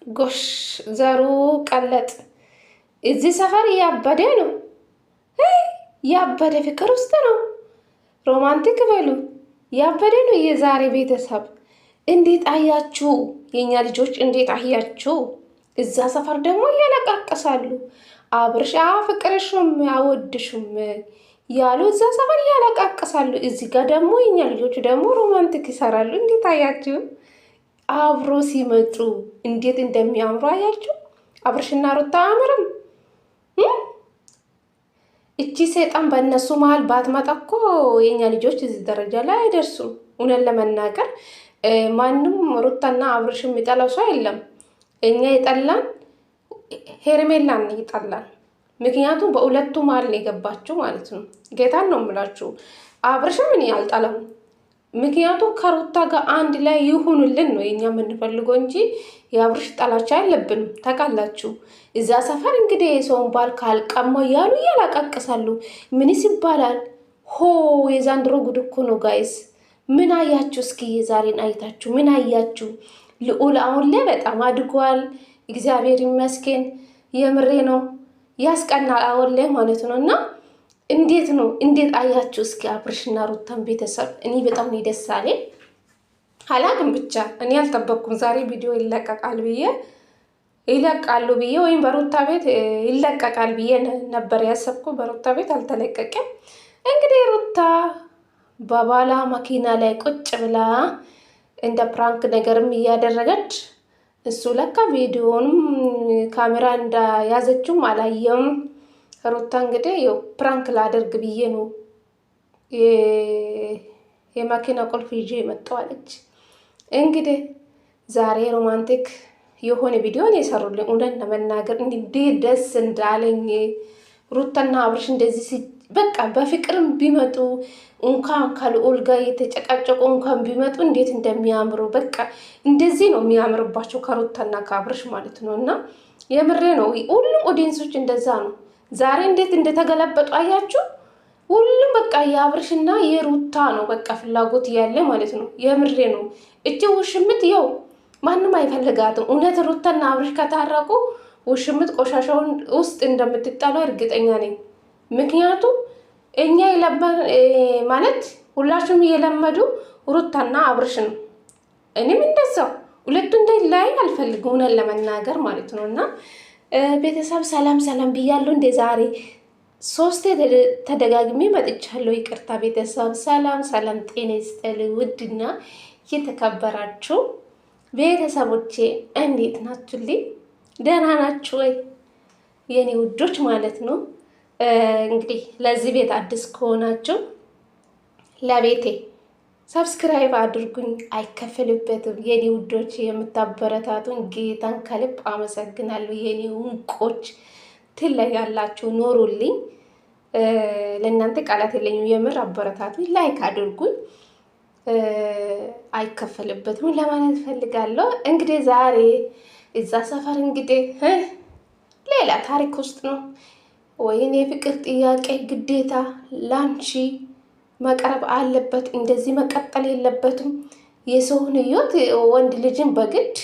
ጎሽ ዘሩ ቀለጥ። እዚህ ሰፈር ያበደ ነው፣ ያበደ ፍቅር ውስጥ ነው። ሮማንቲክ በሉ ያበደ ነው የዛሬ ቤተሰብ። እንዴት አያችሁ የኛ ልጆች? እንዴት አያችሁ? እዛ ሰፈር ደግሞ እያለቃቀሳሉ። አብርሽ አፍቅርሽም አወድሽም ያሉ እዛ ሰፈር እያለቃቀሳሉ። እዚህ ጋር ደግሞ የኛ ልጆች ደግሞ ሮማንቲክ ይሰራሉ። እንዴት አያችሁ? አብሮ ሲመጡ እንዴት እንደሚያምሩ አያችሁ? አብርሽና ሩታ አያምርም? እቺ ሰይጣን በእነሱ መሀል ባትመጣ እኮ የኛ ልጆች እዚህ ደረጃ ላይ አይደርሱም። እውነት ለመናገር ማንም ሩታና አብርሽ የሚጠላው ሰው የለም። እኛ የጠላን ሄርሜላን ይጠላን። ምክንያቱም በሁለቱ መሀል ነው የገባችሁ ማለት ነው። ጌታን ነው የምላችሁ። አብርሽም እኔ አልጠላም። ምክንያቱም ከሩታ ጋር አንድ ላይ ይሁኑልን ነው የኛ የምንፈልገው እንጂ የአብርሽ ጠላቻ የለብንም። ታውቃላችሁ እዛ ሰፈር እንግዲህ የሰውን ባል ካልቀማ እያሉ እያላቃቅሳሉ። ምንስ ይባላል? ሆ የዛንድሮ ጉድ እኮ ነው ጋይስ። ምን አያችሁ? እስኪ የዛሬን አይታችሁ ምን አያችሁ? ልዑል አሁን ላይ በጣም አድጓል። እግዚአብሔር ይመስገን። የምሬ ነው፣ ያስቀናል አሁን ላይ ማለት ነው። እና እንዴት ነው? እንዴት አያችሁ? እስኪ አብርሽና ሩታን ቤተሰብ እኔ በጣም ነው ደስ አለኝ። አላቅም ብቻ እኔ አልጠበቅኩም ዛሬ ቪዲዮ ይለቀቃል ብዬ ወይም በሩታ ቤት ይለቀቃል ብዬ ነበር ያሰብኩ። በሩታ ቤት አልተለቀቀም። እንግዲህ ሩታ በባላ መኪና ላይ ቁጭ ብላ እንደ ፕራንክ ነገርም እያደረገች እሱ ለካ ቪዲዮንም ካሜራ እንደያዘችውም አላየም። ሩታ እንግዲህ ያው ፕራንክ ላደርግ ብዬ ነው የመኪና ቁልፍ ይዤ መጣዋለች። እንግዲህ ዛሬ ሮማንቲክ የሆነ ቪዲዮን የሰሩልኝ እውነት ለመናገር እንዴት ደስ እንዳለኝ። ሩታና አብርሽ እንደዚህ በቃ በፍቅርም ቢመጡ እንኳን ከልዑል ጋር የተጨቃጨቁ እንኳን ቢመጡ እንዴት እንደሚያምሩ በቃ እንደዚህ ነው የሚያምርባቸው ከሩታና ከአብርሽ ማለት ነው። እና የምሬ ነው። ሁሉም ኦዲየንሶች እንደዛ ነው። ዛሬ እንዴት እንደተገለበጡ አያችሁ? ሁሉም በቃ የአብርሽና የሩታ ነው በቃ ፍላጎት ያለ ማለት ነው። የምሬ ነው። እጅ ውሽምት ያው ማንም አይፈልጋትም። እውነት ሩታና አብርሽ ከታረቁ ውሽምት ቆሻሻውን ውስጥ እንደምትጣለው እርግጠኛ ነኝ። ምክንያቱም እኛ ማለት ሁላችሁም እየለመዱ ሩታና አብርሽ ነው። እኔም እንደዛው ሁለቱ እንዳይለያይ አልፈልግም እውነት ለመናገር ማለት ነው። እና ቤተሰብ ሰላም ሰላም ብያለሁ። እንደ ዛሬ 3 ተደጋግሜ መጥቻለሁ። ይቅርታ ቤተሰብ። ሰላም ሰላም፣ ጤና ይስጥልኝ ውድና የተከበራችሁ ቤተሰቦቼ እንዴት ናችሁልኝ? ደህና ናችሁ ወይ የኔ ውዶች ማለት ነው። እንግዲህ ለዚህ ቤት አዲስ ከሆናችሁ ለቤቴ ሰብስክራይብ አድርጉኝ፣ አይከፈልበትም። የኔ ውዶች የምታበረታቱን ጌታን ከልብ አመሰግናለሁ። የኔ እንቆች ትለያላችሁ፣ ኖሩልኝ። ለእናንተ ቃላት የለኝም። የምር አበረታቱኝ፣ ላይክ አድርጉኝ፣ አይከፈልበትም ለማለት ፈልጋለሁ። እንግዲህ ዛሬ እዛ ሰፈር እንግዲህ ሌላ ታሪክ ውስጥ ነው። ወይኔ የፍቅር ጥያቄ ግዴታ ላንቺ መቅረብ አለበት። እንደዚህ መቀጠል የለበትም። የሰውን ህይወት ወንድ ልጅን በግድ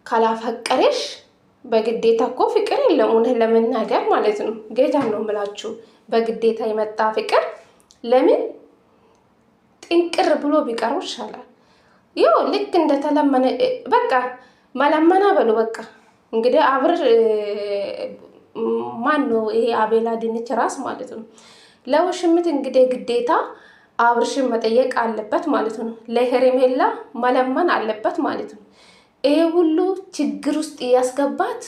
ካላፈቀረሽ በግዴታ እኮ ፍቅር የለም እውነት ለመናገር ማለት ነው። ጌታ ነው የምላችሁ። በግዴታ የመጣ ፍቅር ለምን ጥንቅር ብሎ ቢቀሩ ይሻላል። ይኸው ልክ እንደተለመነ በቃ መለመና በሉ በቃ። እንግዲህ አብር ማን ነው ይሄ? አቤላ ድንች ራስ ማለት ነው። ለውሽምት እንግዲህ ግዴታ አብርሽን መጠየቅ አለበት ማለት ነው። ለሄርሜላ መለመን አለበት ማለት ነው። ይሄ ሁሉ ችግር ውስጥ ያስገባት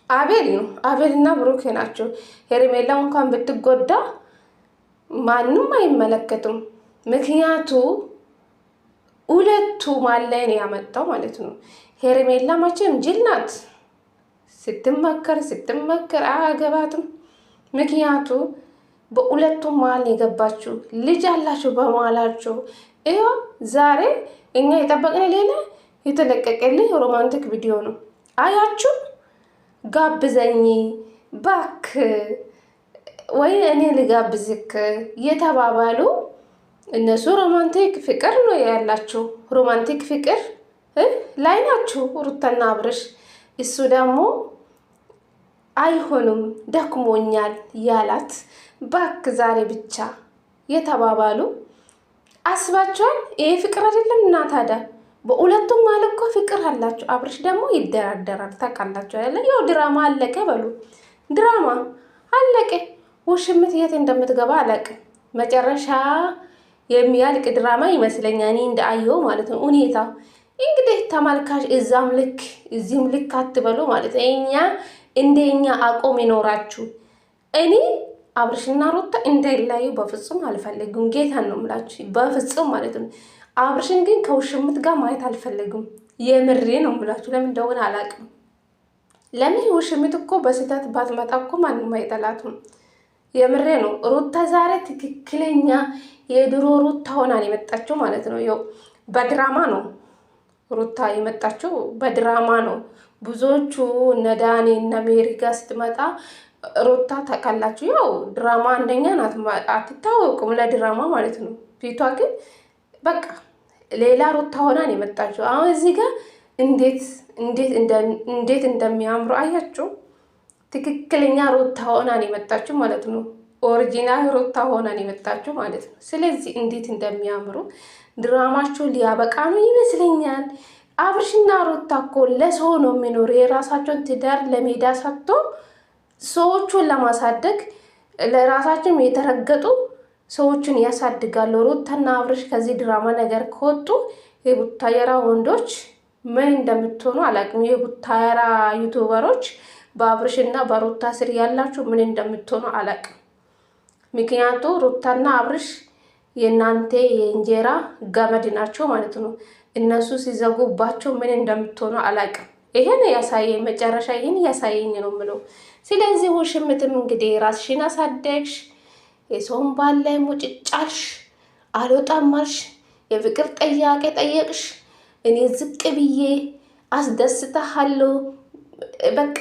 አቤል ነው። አቤልና ብሩክ ናቸው። ሄርሜላ እንኳን ብትጎዳ ማንም አይመለከቱም። ምክንያቱ ሁለቱ ማላይ ነው ያመጣው ማለት ነው። ሄርሜላ መቼም ጅል ናት። ስትመከር አያገባትም። ምክንያቱ በሁለቱም መሀል የገባችው ልጅ አላቸው በመሀላቸው። ይኸው ዛሬ እኛ የጠበቅን ሌላ የተለቀቀልኝ ሮማንቲክ ቪዲዮ ነው። አያችሁ? ጋብዘኝ ባክ ወይ እኔ ልጋብዝክ የተባባሉ እነሱ ሮማንቲክ ፍቅር ነው ያላቸው። ሮማንቲክ ፍቅር ላይ ናችሁ ሩታና አብርሽ። እሱ ደግሞ አይሆንም ደክሞኛል ያላት ባክ ዛሬ ብቻ የተባባሉ አስባቸዋል። ይሄ ፍቅር አይደለም እና ታዲያ በሁለቱም ማለት እኮ ፍቅር አላቸው። አብርሽ ደግሞ ይደራደራል ታውቃላችሁ አይደለ? ያው ድራማ አለቀ በሉ፣ ድራማ አለቀ። ውሽምት የት እንደምትገባ አላውቅም። መጨረሻ የሚያልቅ ድራማ ይመስለኛል እኔ እንዳየው ማለት ነው ሁኔታ። እንግዲህ ተመልካች እዛም ልክ እዚህም ልክ አትበሉ ማለት ነው። እንደኛ አቆም ይኖራችሁ። እኔ አብርሽና ሩታ እንዳይለያዩ በፍጹም አልፈልግም። ጌታን ነው የምላችሁ በፍጹም ማለት ነው። አብርሽን ግን ከውሽምት ጋር ማየት አልፈልግም። የምሬ ነው የምላችሁ። ለምን እንደሆነ አላውቅም። ለምን ውሽምት እኮ በስህተት ባትመጣ እኮ ማንም አይጠላትም። የምሬ ነው። ሩታ ዛሬ ትክክለኛ የድሮ ሩታ ሆና ነው የመጣችው ማለት ነው። ያው በድራማ ነው ሩታ የመጣችው፣ በድራማ ነው። ብዙዎቹ እነ ዳኒ እነ ሜሪ ጋር ስትመጣ ሩታ ታውቃላችሁ፣ ያው ድራማ አንደኛ ናት፣ አትታወቅም ለድራማ ማለት ነው። ፊቷ ግን በቃ ሌላ ሩታ ሆና ነው የመጣችው። አሁን እዚህ ጋር እንዴት እንደሚያምሩ አያችሁ። ትክክለኛ ሩታ ሆና ነው የመጣችው ማለት ነው። ኦሪጂናል ሩታ ሆና ነው የመጣችው ማለት ነው። ስለዚህ እንዴት እንደሚያምሩ ድራማቸው ሊያበቃ ነው ይመስለኛል። አብርሽና ሩታ እኮ ለሰው ነው የሚኖሩ። የራሳቸውን ትዳር ለሜዳ ሰጥቶ ሰዎቹን ለማሳደግ ለራሳቸውም የተረገጡ ሰዎችን ያሳድጋሉ። ሩታና አብርሽ ከዚህ ድራማ ነገር ከወጡ የቡታየራ ወንዶች ምን እንደምትሆኑ አላውቅም። የቡታየራ ዩቱበሮች በአብርሽና በሩታ ስር ያላችሁ ምን እንደምትሆኑ አላውቅም። ምክንያቱ ሩታና አብርሽ የእናንተ የእንጀራ ገመድ ናቸው ማለት ነው። እነሱ ሲዘጉባቸው ምን እንደምትሆኑ አላውቅም። ይሄን ያሳየኝ መጨረሻ ይሄን ያሳየኝ ነው የምለው። ስለዚህ ውሽምትም እንግዲህ ራስሽን አሳደግሽ፣ የሰውን ባል ላይ ሙጭጫልሽ፣ አልወጣም አልሽ፣ የፍቅር ጥያቄ ጠየቅሽ፣ እኔ ዝቅ ብዬ አስደስተሃለሁ፣ በቃ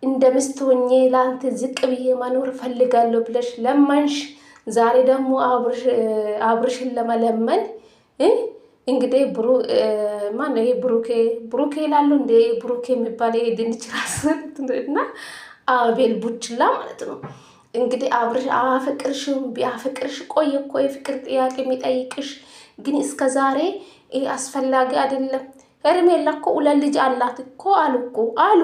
እንደ ምስት ሆኜ ለአንተ ዝቅ ብዬ መኖር ፈልጋለሁ ብለሽ ለመንሽ። ዛሬ ደግሞ አብርሽን ለመለመን እንግዲህ ማነው ይሄ ብሩኬ ይላሉ እንደ ብሩኬ የሚባል ድንች ራስ እና አቤል ቡችላ ማለት ነው። እንግዲህ አብርሽ አፍቅርሽም ቢያፍቅርሽ ቆየ እኮ የፍቅር ጥያቄ የሚጠይቅሽ ግን እስከ ዛሬ ይሄ አስፈላጊ አይደለም። ሄርሜላ እኮ ሁለት ልጅ አላት እኮ አሉ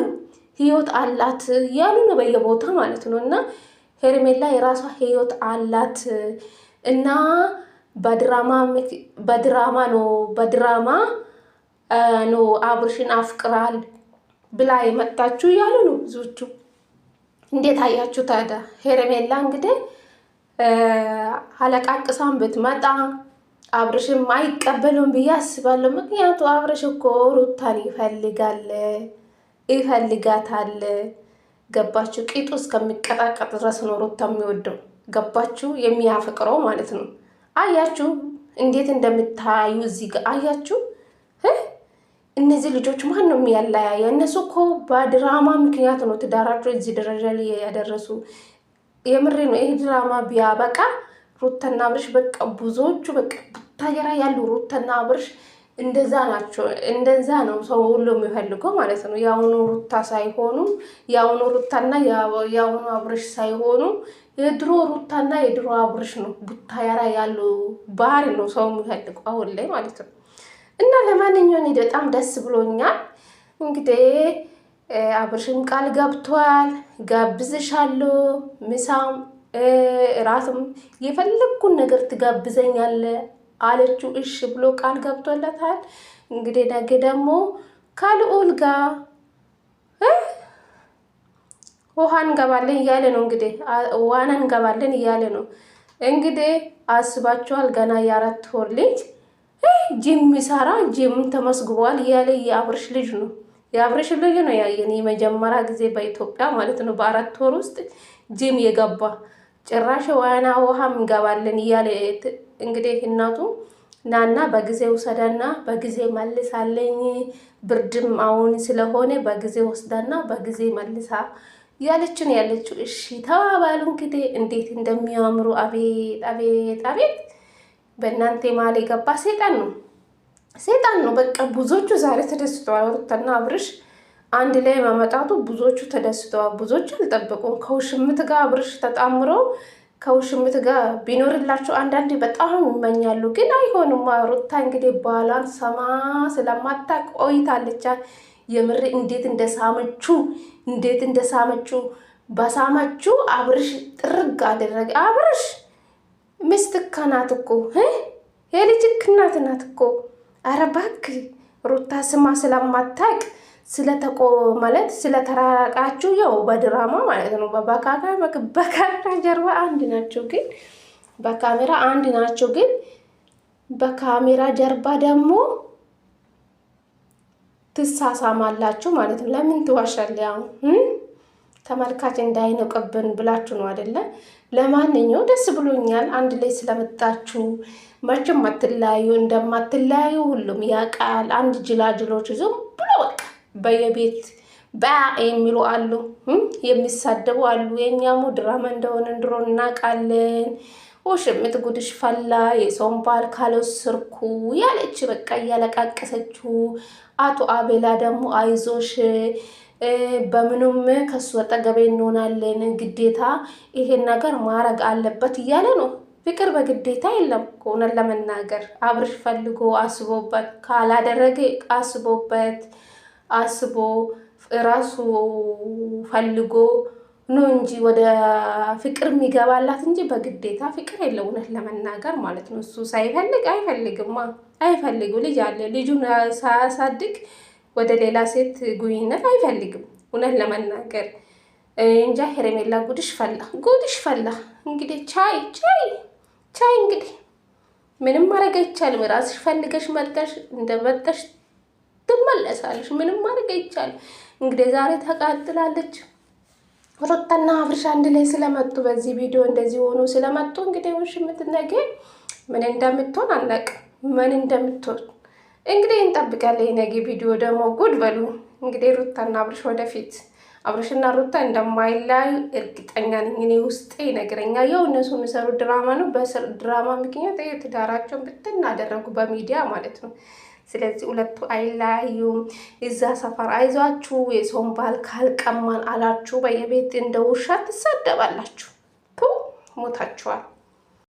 ህይወት አላት ያሉ ነው በየቦታ ማለት ነው። እና ሄርሜላ የራሷ ህይወት አላት እና በድራማ ነው አብርሽን አፍቅራል ብላ የመጣችሁ ያሉ ነው ብዙዎቹ። እንዴት አያችሁ ታዲያ? ሄርሜላ እንግዲህ አለቃቅሳን ብትመጣ አብርሽም አይቀበሉም ብዬ አስባለሁ። ምክንያቱ አብርሽ እኮ ሩታን ይፈልጋታል። ገባችሁ? ቂጡ እስከሚቀጣቀጥ ድረስ ነው ሩታ የሚወደው። ገባችሁ? የሚያፈቅረው ማለት ነው። አያችሁ እንዴት እንደምታዩ እዚህ ጋር አያችሁ። እነዚህ ልጆች ማን ነው የሚያለያየ? እነሱ እኮ በድራማ ምክንያት ነው ትዳራቸው እዚህ ደረጃ ላይ ያደረሱ። የምሬ ነው። ይህ ድራማ ቢያበቃ ሩታና አብርሽ በቃ ብዙዎቹ በቃ ቡታየራ ያሉ ሩታና አብርሽ እንደዛ ናቸው። እንደዛ ነው ሰው ሁሉ የሚፈልገው ማለት ነው። የአሁኑ ሩታ ሳይሆኑ የአሁኑ ሩታና የአሁኑ አብርሽ ሳይሆኑ የድሮ ሩታና የድሮ አብርሽ ነው። ቡታየራ ያሉ ባህሪ ነው ሰው የሚፈልገው አሁን ላይ ማለት ነው። እና ለማንኛውም በጣም ደስ ብሎኛል። እንግዲህ አብርሽም ቃል ገብቷል፣ ጋብዝሻለሁ፣ ምሳም እራትም የፈለግኩን ነገር ትጋብዘኛለ አለችው። እሺ ብሎ ቃል ገብቶለታል። እንግዲህ ነገ ደግሞ ከልዑል ጋር ውሃ እንገባለን እያለ ነው። እንግዲህ ዋና እንገባለን እያለ ነው። እንግዲህ አስባችኋል። ገና የ4 ወር ልጅ ጂም ሚሰራ ጂም ተመስግቧል እያለ የአብርሽ ልጅ ነው ያየን የመጀመሪያ ጊዜ በኢትዮጵያ ማለት ነው። በ4 ወር ውስጥ ጂም የገባ ጭራሽ ዋና ውሃ እንገባለን እያለ እንግዲህ እናቱ ናና በጊዜ ውሰዳና በጊዜ መልሳለኝ፣ ብርድም አሁን ስለሆነ በጊዜ ወስዳና በጊዜ መልሳ ያለችው። እሺ ተባባሉ። እንግዲህ እንዴት እንደሚያምሩ አቤት አቤት አቤት! በእናንተ ማል የገባ ሰይጣን ነው። ሰይጣን ነው በቃ። ብዙዎቹ ዛሬ ተደስተዋል። ሩታና አብርሽ አንድ ላይ መመጣቱ ብዙዎቹ ተደስተዋል። ብዙዎቹ አልጠበቁም። ከውሽምት ጋር አብርሽ ተጣምረው ከውሽምት ጋር ቢኖርላቸው አንዳንዴ በጣም ይመኛሉ፣ ግን አይሆንም። ሩታ እንግዲህ ባሏን ሰማ ስለማታውቅ ቆይታለች። የምር እንዴት እንደሳመችው በሳመችው አብርሽ ጥርግ አደረገ። አብርሽ ሚስትህ ናት እኮ የልጅክ እናት ናት እኮ። ኧረ እባክህ ሩታ ስማ ስለማታውቅ ማለት ስለተራራቃችሁ ያው በድራማ ማለት ነው። በካሜራ ጀርባ አንድ ናቸው፣ ግን በካሜራ አንድ ናቸው፣ ግን በካሜራ ጀርባ ደግሞ ትሳሳማላችሁ ማለት ነው። ለምን ትዋሻለህ? ያው ተመልካች እንዳይነቅብን ብላችሁ ነው አይደለ? ለማንኛው ደስ ብሎኛል አንድ ላይ ስለመጣችሁ። መቼም አትለያዩ፣ እንደማትለያዩ ሁሉም ያውቃል። አንድ ጅላጅሎች ዝም ብሎ በቃ በየቤት የሚሉ አሉ፣ የሚሳደቡ አሉ። የእኛሙ ድራማ እንደሆነ ድሮ እናውቃለን። ውሽምት ጉድሽ ፈላ፣ የሰውን ባል ካልወሰድኩ ያለች በቃ እያለቃቀሰችው። አቶ አቤላ ደግሞ አይዞሽ በምኑም ከሱ አጠገቤ እንሆናለን፣ ግዴታ ይሄን ነገር ማድረግ አለበት እያለ ነው። ፍቅር በግዴታ የለም። ከሆነን ለመናገር አብርሽ ፈልጎ አስቦበት ካላደረገ አስቦ ራሱ ፈልጎ ነው እንጂ ወደ ፍቅር የሚገባላት እንጂ በግዴታ ፍቅር የለው። እውነት ለመናገር ማለት ነው። እሱ ሳይፈልግ አይፈልግም። ልጅ አለ። ልጁን ሳያሳድግ ወደ ሌላ ሴት ጉኝነት አይፈልግም። እውነት ለመናገር እንጃ። ሄርሜላ ጉድሽ ፈላ። እንግዲህ ቻይ እንግዲህ ምንም ማድረግ አይቻልም። ራስሽ ፈልገሽ መጠሽ እንደመጠሽ ትመለሳለሽ። ምንም ማድረግ አይቻልም። እንግዲህ ዛሬ ተቃጥላለች። ሩታና አብርሽ አንድ ላይ ስለመጡ በዚህ ቪዲዮ እንደዚህ ሆኖ ስለመጡ እንግዲህ ውሽምት ነገ ምን እንደምትሆን አናውቅም። ምን እንደምትሆን እንግዲህ እንጠብቃለን። የነገ ቪዲዮ ደግሞ ጉድ በሉ እንግዲህ ሩታና አብርሽ ወደፊት አብርሽና ሩታ እንደማይለያዩ እርግጠኛ ነኝ። እኔ ውስጤ ይነግረኛል። ያው እነሱ የሚሰሩ ድራማ ነው። በድራማ ምክንያት ትዳራቸውን ብትን አደረጉ በሚዲያ ማለት ነው። ስለዚህ ሁለቱ አይለያዩም። እዛ ሰፈር አይዟችሁ የሰውን ባል ካልቀማን አላችሁ በየቤት እንደ ውሻ ትሳደባላችሁ። ሞታችኋል።